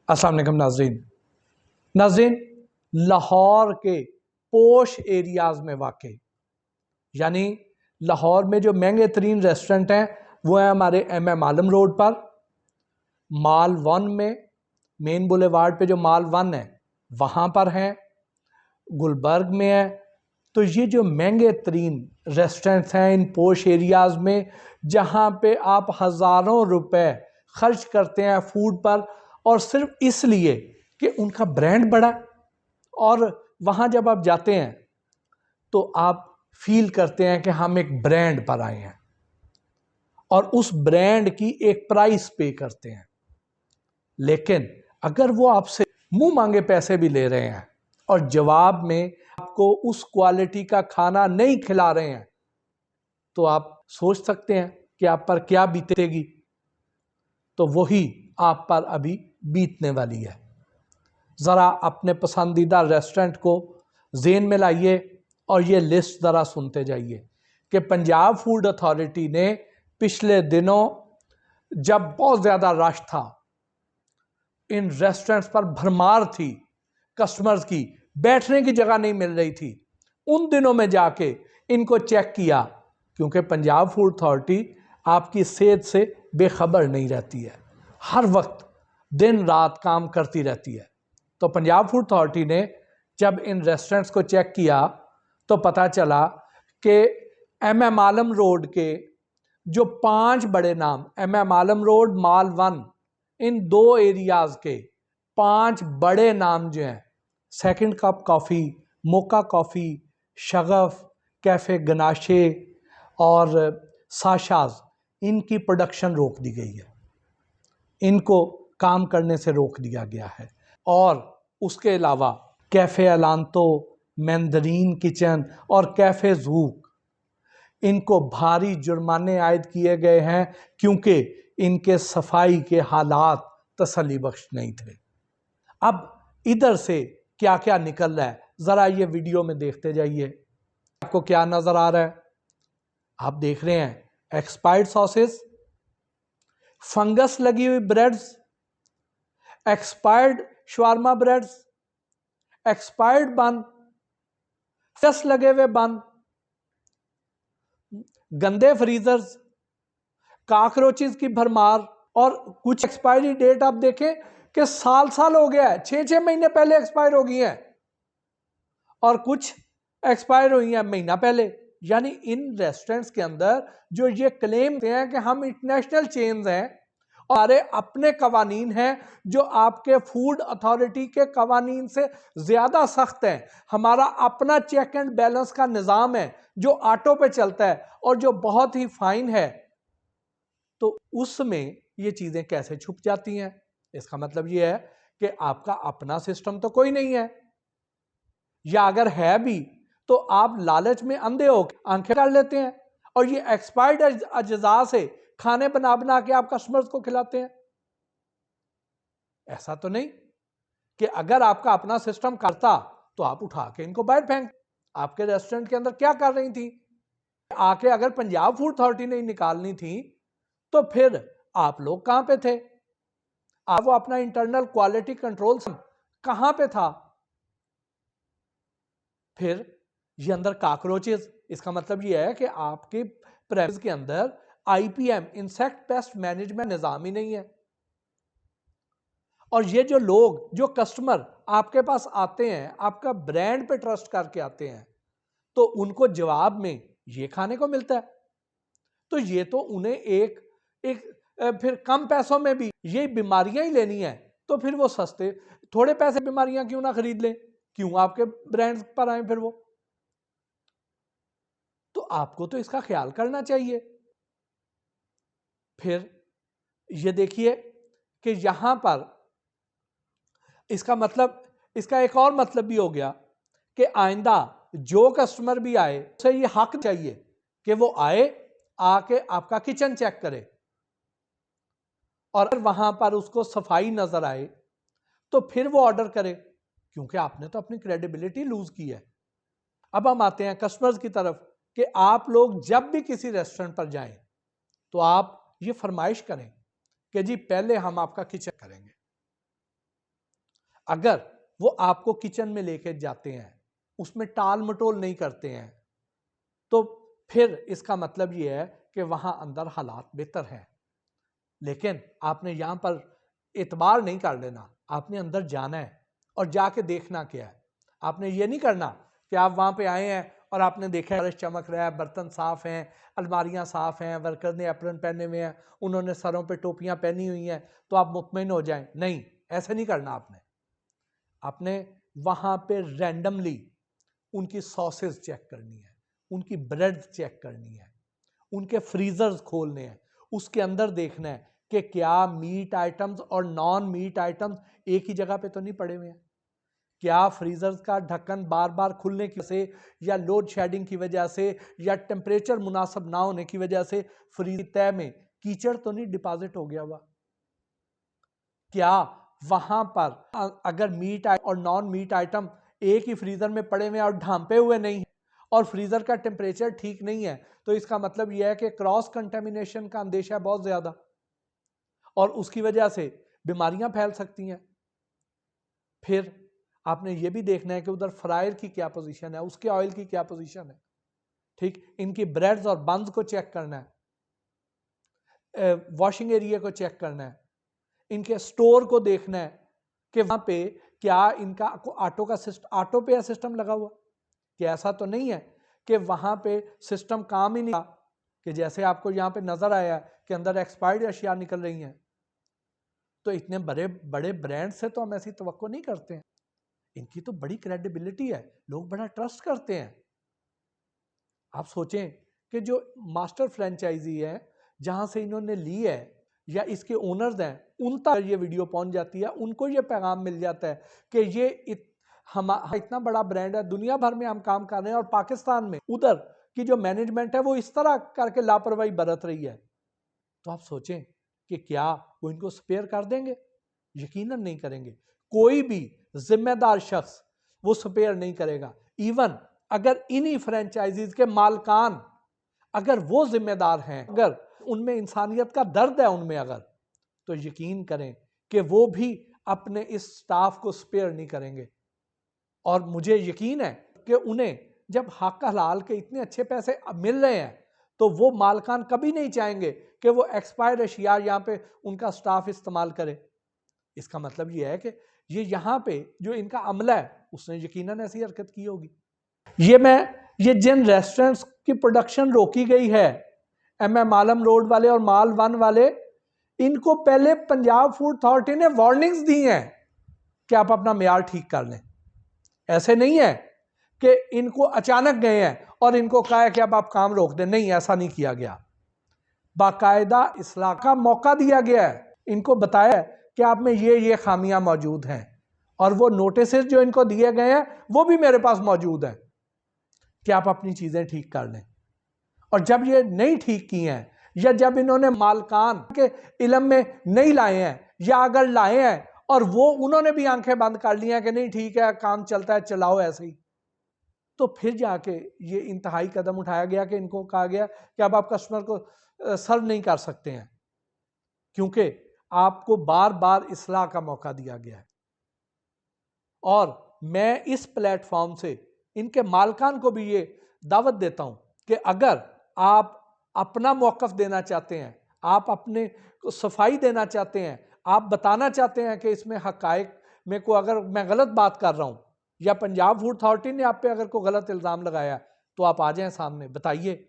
अस्सलाम वालेकुम नाज़रीन, लाहौर के पोश एरियाज़ में वाक़ यानी लाहौर में जो महंगे तरीन रेस्टोरेंट हैं वो हैं हमारे MM आलम रोड पर, माल 1 में, मेन बुलेवार्ड पे जो माल 1 है वहाँ पर हैं, गुलबर्ग में है। तो ये जो महंगे तरीन रेस्टोरेंट्स हैं इन पोश एरियाज़ में, जहाँ पे आप हज़ारों रुपए खर्च करते हैं फूड पर, और सिर्फ इसलिए कि उनका ब्रांड बड़ा। और वहाँ जब आप जाते हैं तो आप फील करते हैं कि हम एक ब्रांड पर आए हैं और उस ब्रांड की एक प्राइस पे करते हैं। लेकिन अगर वो आपसे मुंह मांगे पैसे भी ले रहे हैं और जवाब में आपको उस क्वालिटी का खाना नहीं खिला रहे हैं, तो आप सोच सकते हैं कि आप पर क्या बीतेगी। तो वही आप पर अभी बीतने वाली है। ज़रा अपने पसंदीदा रेस्टोरेंट को ज़हन में लाइए और ये लिस्ट ज़रा सुनते जाइए कि पंजाब फूड अथॉरिटी ने पिछले दिनों, जब बहुत ज़्यादा रश था, इन रेस्टोरेंट्स पर भरमार थी, कस्टमर्स की बैठने की जगह नहीं मिल रही थी, उन दिनों में जाके इनको चेक किया, क्योंकि पंजाब फूड अथॉरिटी आपकी सेहत से बेखबर नहीं रहती है, हर वक्त दिन रात काम करती रहती है। तो पंजाब फूड अथॉरिटी ने जब इन रेस्टोरेंट्स को चेक किया तो पता चला कि MM आलम रोड के जो 5 बड़े नाम, MM आलम रोड, माल 1, इन 2 एरियाज़ के 5 बड़े नाम जो हैं, सेकंड कप कॉफ़ी, मोका कॉफ़ी, शगफ, कैफ़े गनाशे और साशाज, इनकी प्रोडक्शन रोक दी गई है, इनको काम करने से रोक दिया गया है। और उसके अलावा कैफ़े अलांतो, मैंदरीन किचन और कैफ़े ज़ूक, इनको भारी जुर्माने आयद किए गए हैं क्योंकि इनके सफाई के हालात तसल्ली बख्श नहीं थे। अब इधर से क्या क्या निकल रहा है ज़रा ये वीडियो में देखते जाइए। आपको क्या नज़र आ रहा है? आप देख रहे हैं एक्सपायर्ड सॉसेस, फंगस लगी हुई breads, expired shawarma breads, expired बन, फंगस लगे हुए बन, गंदे फ्रीजर्स, काकरोचेस की भरमार, और कुछ एक्सपायरी डेट आप देखें कि साल साल हो गया है, 6-6 महीने पहले एक्सपायर हो गई है, और कुछ एक्सपायर हुई हैं महीना पहले। यानी इन रेस्टोरेंट्स के अंदर जो ये क्लेम हैं कि हम इंटरनेशनल चेन्स हैं और हमारे अपने कवानीन हैं जो आपके फूड अथॉरिटी के कवानीन से ज़्यादा सख्त हैं, हमारा अपना चेक एंड बैलेंस का निज़ाम है जो ऑटो पे चलता है और जो बहुत ही फाइन है, तो उसमें ये चीज़ें कैसे छुप जाती हैं? इसका मतलब ये है कि आपका अपना सिस्टम तो कोई नहीं है, या अगर है भी तो आप लालच में अंधे हो आंखें कर लेते हैं और ये एक्सपायर्ड अज्जा से खाने बना बना के आप कस्टमर्स को खिलाते हैं। ऐसा तो नहीं कि अगर आपका अपना सिस्टम करता तो आप उठा के इनको बाहर फेंक। आपके रेस्टोरेंट के अंदर क्या कर रही थी? आके अगर पंजाब फूड अथॉरिटी ने निकालनी थी तो फिर आप लोग कहां पे थे? आप वो अपना इंटरनल क्वालिटी कंट्रोल कहां पे था? फिर ये अंदर काकरोचेस, इसका मतलब ये है कि आपके प्रेमिस के अंदर IPM, इंसेक्ट पेस्ट मैनेजमेंट निज़ाम ही नहीं है। और ये जो लोग, जो कस्टमर आपके पास आते हैं, आपका ब्रांड पे ट्रस्ट करके आते हैं, तो उनको जवाब में ये खाने को मिलता है, तो ये तो उन्हें एक एक फिर कम पैसों में भी ये बीमारियां ही लेनी है, तो फिर वो सस्ते थोड़े पैसे बीमारियां क्यों ना खरीद लें, क्यों आपके ब्रांड पर आए फिर वो? तो आपको तो इसका ख्याल करना चाहिए। फिर ये देखिए कि यहां पर इसका मतलब, इसका एक और मतलब भी हो गया कि आइंदा जो कस्टमर भी आए उसे ये हक चाहिए कि वो आए, आके आपका किचन चेक करे, और अगर वहां पर उसको सफाई नजर आए तो फिर वो ऑर्डर करे, क्योंकि आपने तो अपनी क्रेडिबिलिटी लूज की है। अब हम आते हैं कस्टमर्स की तरफ कि आप लोग जब भी किसी रेस्टोरेंट पर जाएं तो आप ये फरमाइश करें कि जी पहले हम आपका किचन करेंगे, अगर वो आपको किचन में लेके जाते हैं, उसमें टाल मटोल नहीं करते हैं, तो फिर इसका मतलब ये है कि वहां अंदर हालात बेहतर हैं। लेकिन आपने यहां पर एतबार नहीं कर लेना, आपने अंदर जाना है और जाके देखना क्या है। आपने ये नहीं करना कि आप वहां पे आए हैं और आपने देखा है चमक रहा है, बर्तन साफ हैं, अलमारियां साफ हैं, वर्कर ने एप्रन पहने हुए हैं, उन्होंने सरों पे टोपियां पहनी हुई हैं, तो आप मुतमईन हो जाएं। नहीं, ऐसे नहीं करना आपने वहां पे रैंडमली उनकी सॉसेस चेक करनी है, उनकी ब्रेड चेक करनी है, उनके फ्रीजर्स खोलने हैं, उसके अंदर देखना है कि क्या मीट आइटम्स और नॉन मीट आइटम्स एक ही जगह पे तो नहीं पड़े हुए हैं। क्या फ्रीजर्स का ढक्कन बार बार खुलने की वजह से या लोड शेडिंग की वजह से या टेम्परेचर मुनासिब ना होने की वजह से फ्रीज तय में कीचड़ तो नहीं डिपॉजिट हो गया हुआ। क्या वहां पर अगर मीट और नॉन मीट आइटम एक ही फ्रीजर में पड़े हुए और ढांपे हुए नहीं है और फ्रीजर का टेम्परेचर ठीक नहीं है, तो इसका मतलब यह है कि क्रॉस कंटेमिनेशन का अंदेशा है बहुत ज्यादा और उसकी वजह से बीमारियां फैल सकती हैं। फिर आपने ये भी देखना है कि उधर फ्रायर की क्या पोजीशन है, उसके ऑयल की क्या पोजीशन है। ठीक, इनकी ब्रेड्स और बंस को चेक करना है, वॉशिंग एरिया को चेक करना है, इनके स्टोर को देखना है कि वहां पे क्या इनका ऑटो पे सिस्टम लगा हुआ, कि ऐसा तो नहीं है कि वहां पे सिस्टम काम ही नहीं कि जैसे आपको यहां पे नजर आया कि अंदर एक्सपायर्ड अशिया निकल रही हैं। तो इतने बड़े बड़े ब्रांड से तो हम ऐसी तवक्को नहीं करते हैं। इनकी तो बड़ी क्रेडिबिलिटी है, लोग बड़ा ट्रस्ट करते हैं। आप सोचें कि जो मास्टर फ्रेंचाइजी है जहां से इन्होंने ली है या इसके ओनर्स हैं, उन तक ये वीडियो पहुंच जाती है, उनको ये पैगाम मिल जाता है कि ये हम इतना बड़ा ब्रांड है, दुनिया भर में हम काम कर रहे हैं और पाकिस्तान में उधर की जो मैनेजमेंट है वो इस तरह करके लापरवाही बरत रही है। तो आप सोचें कि क्या वो इनको स्पेयर कर देंगे? यकीनन नहीं करेंगे। कोई भी जिम्मेदार शख्स वो स्पेयर नहीं करेगा। इवन अगर इन्हीं फ्रेंचाइजीज के मालकान अगर वो जिम्मेदार हैं, अगर उनमें इंसानियत का दर्द है उनमें अगर, तो यकीन करें कि वो भी अपने इस स्टाफ को स्पेयर नहीं करेंगे। और मुझे यकीन है कि उन्हें जब हक हलाल के इतने अच्छे पैसे मिल रहे हैं तो वो मालकान कभी नहीं चाहेंगे कि वो एक्सपायर्ड अशिया यहाँ पे उनका स्टाफ इस्तेमाल करे। इसका मतलब ये है कि ये यहाँ पे जो इनका अमला है उसने यकीनन ऐसी हरकत की होगी। ये जिन रेस्टोरेंट्स की प्रोडक्शन रोकी गई है, MM आलम रोड वाले और माल 1 वाले, इनको पहले पंजाब फूड अथॉरिटी ने वार्निंग्स दी हैं कि आप अपना मियार ठीक कर लें। ऐसे नहीं है कि इनको अचानक गए हैं और इनको कहा है कि अब आप काम रोक दें। नहीं, ऐसा नहीं किया गया। बाकायदा इस्लाह का मौका दिया गया है, इनको बताया कि आप में ये खामियां मौजूद हैं और वो नोटिस जो इनको दिए गए हैं वो भी मेरे पास मौजूद है कि आप अपनी चीजें ठीक कर लें। और जब ये नहीं ठीक की हैं या जब इन्होंने मालकान के इल्म में नहीं लाए हैं या अगर लाए हैं और वो उन्होंने भी आंखें बंद कर ली हैं कि नहीं ठीक है काम चलता है चलाओ ऐसे ही, तो फिर जाके ये इंतहाई कदम उठाया गया कि इनको कहा गया कि अब आप कस्टमर को सर्व नहीं कर सकते हैं क्योंकि आपको बार बार इस्लाह का मौका दिया गया है। और मैं इस प्लेटफॉर्म से इनके मालकान को भी ये दावत देता हूं कि अगर आप अपना मौकफ देना चाहते हैं, आप अपने सफाई देना चाहते हैं, आप बताना चाहते हैं कि इसमें हकायक में को अगर मैं गलत बात कर रहा हूं या पंजाब फूड अथॉरिटी ने आप पे अगर कोई गलत इल्ज़ाम लगाया तो आप आ जाएं सामने, बताइए,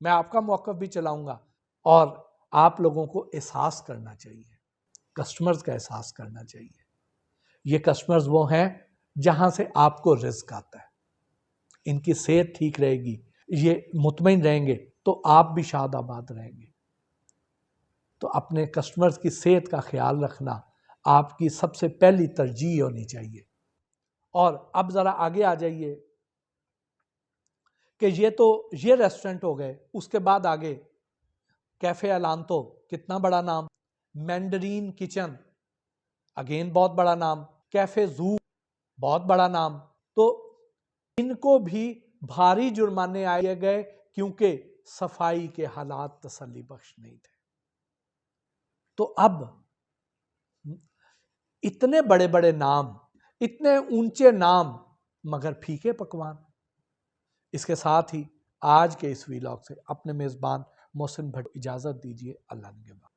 मैं आपका मौकफ भी चलाऊंगा। और आप लोगों को एहसास करना चाहिए, कस्टमर्स का एहसास करना चाहिए। ये कस्टमर्स वो हैं जहां से आपको रिस्क आता है, इनकी सेहत ठीक रहेगी, ये मुतमईन रहेंगे तो आप भी शाद आबाद रहेंगे। तो अपने कस्टमर्स की सेहत का ख्याल रखना आपकी सबसे पहली तरजीह होनी चाहिए। और अब ज़रा आगे आ जाइए कि ये रेस्टोरेंट हो गए, उसके बाद आगे कैफ़े एलांतो, कितना बड़ा नाम, मैंडरीन किचन अगेन बहुत बड़ा नाम, कैफ़े जू बहुत बड़ा नाम। तो इनको भी भारी जुर्माने आए गए क्योंकि सफाई के हालात तसल्ली बख्श नहीं थे। तो अब इतने बड़े बड़े नाम इतने ऊंचे नाम मगर फीके पकवान। इसके साथ ही आज के इस वीलॉग से अपने मेज़बान मोहसिन भट्ट इजाज़त दीजिए। अल्लाह निगहबान।